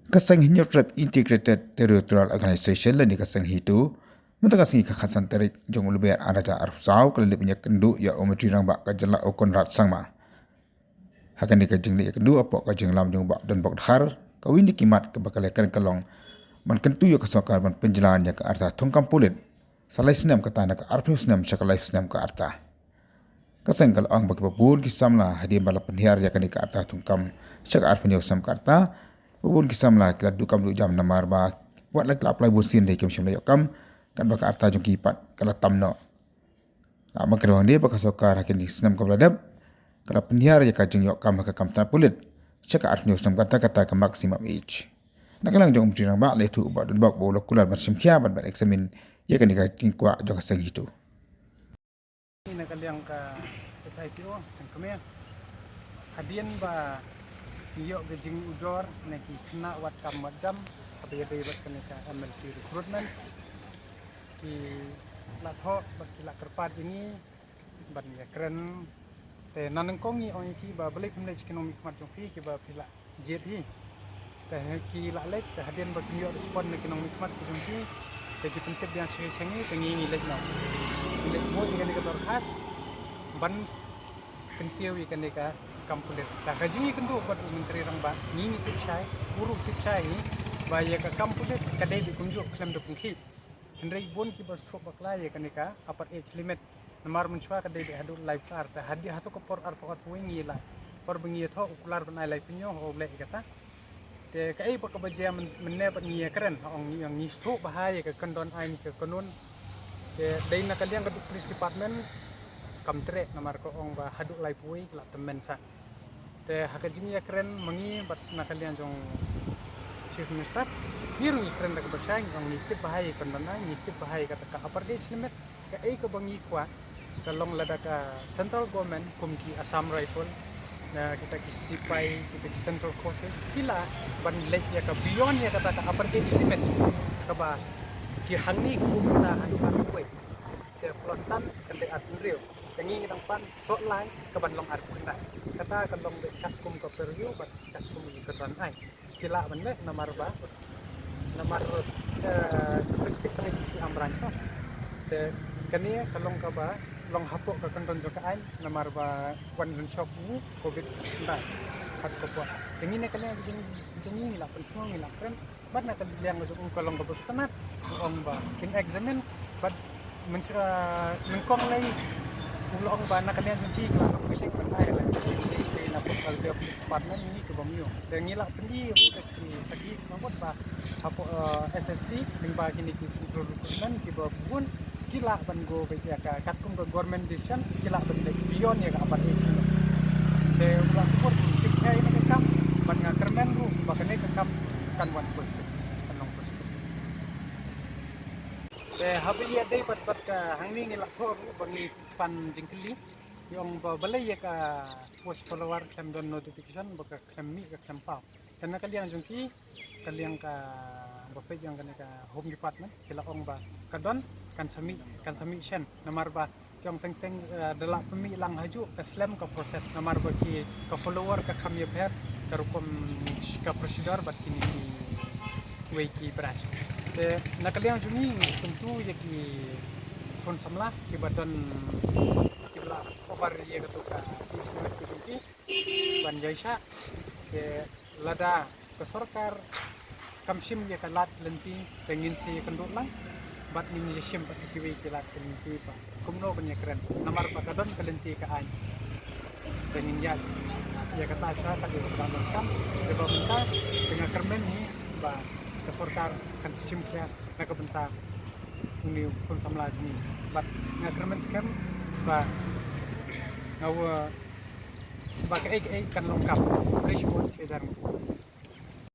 kasang hinyo trap integrated territorial organization la ni kasang hitu mata kasang khasan tarik jong ulbe araja arsau kala punya kendu ya ometri rang ba kajala okon rat sangma hakan ni kajeng ni kendu apok kajeng lam jong ba dan bok dhar kawin di kimat ke bakalekan kalong man kentu ya kasokar man penjelaan ya ke arta thongkam pulit salai senam kata nak arpnu senam chakalai senam ke arta kasang kal ang bak babun kisamla hadi bala penhiar ya kan ke arta thongkam chak arpnu senam ke arta Ubun kisam lah kila dukam lu jam namar ba wat lak apply busin dei kem shimla yokam kan ba arta jong kipat kala tamno. Na makrong dia ba kasokar hakin senam ko bladap kala penhiar ya kajeng yokam ka kam tan pulit chaka art news nam kata kata ka maximum age. Nakalang jong mjirang ba le tu ba dun bak bolok kular bar simkia ban examine ya kan ka kwa jong sang hitu. Ini nakalang ka SITO sangkame hadian ba iyo gajing ujor neki kena wat kam jam tapi ada buat kena ka MLT recruitment ki latho bakila kerpat ini ban ya keren te nanengkongi ong ki ba balik pemle ekonomi mat jong ki ba pila jet hi te ki la lek te hadian ba kinyo respond ekonomi mat jong ki te ki pentep yang sengi tengi lek no lek mo dengan ka khas ban kentiu ikan ka kampulit. Dah kaji kendu buat menteri ramba ni tip syai, uruk tip syai ni baya ka kampulit kadai dikunjuk klaim de pungki. Henry bon ki bas thok bakla ya kanika apat age limit. Namar menchwa kadai di hadu live art hadi hatu ko por arpo at wingi la. Por bengi tho ukular benai live pinyo ho ble kata. Te kai pa ka baje menne pat ni keren ong yang ni thok bahaya ka kandon ai ni ka kanun. Te dai na kaliang ka police department kamtre namar ko ong ba hadu live wi la temen sa. Te hakajimi ya keren mengi bat nakalian jong chief minister niru ni keren dak bersang ang nitip bahaya kandana nitip bahaya kata ka apar age limit ka ai ka bangi kwa kalong lada ka central government kumki Assam Rifle na kita ki sipai kita ki central forces kila ban lek ya ka beyond ya kata ka apar age limit ka ba ki hangni kumta hanu ka kuwe ke plusan kende atnrio tengi nang pan sok lai ka ban long ar kunda kata kalong be kat kum ka peryu bat kat kum ni katran ai kila bende namar spesifik tani ki amran ko te kania kalong ka ba long hapok ka kanton joka ai namar ba wan run shop ni covid ndai hat ko po tengi ne kania jengi la pen semua ni la kren bat na kaliang jo kalong ka bustanat ong ba kin examine bat menkong lai ulong ba na kanian jengki la no milik benai la na pokal dia police department ni ke bamio dan ngila pendi udah ki sagi samot ba apo SSC ning ba kini ki central recruitment ki ba bun kila ban go be ya ka katkum go government decision kila ban le beyond ya ka apa isi te ulah support sikha ini kam ban nga kermen ru ba kene ka kam kan wan post kanong post te habi ya dei pat ka hangni ngila thor bangi pan jingkli yung balay ka post follower klem don notification baka klem mi ka klem pau kana kaliang jungki kaliang ka bapay yang kana ka home department kila ong ba kadon kan sami shen namar ba yung teng dala pemi lang haju ka slam ka proses namar ba ki ka follower ka kami per karukom ka procedure bat kini ki way ki branch te nakaliang jungi tentu ya ki kon samla ki badon kibla over ye ka tuka ismet ku jungki ban jaisa ke lada ke sarkar kamsim ye ka lat lenti pengin si kenduk lang bat min ye sim pat kiwi ki lat lenti pa kumno ban ye keren namar pa kadon ka lenti ka an pengin ya kata sa ka di ba kam de ba benta dengan kermen ni ba ke sarkar kan sim kya na ka benta ni kon samla ni bat nga kermen skam ba ngawa ba ka kan lengkap resipon sejarah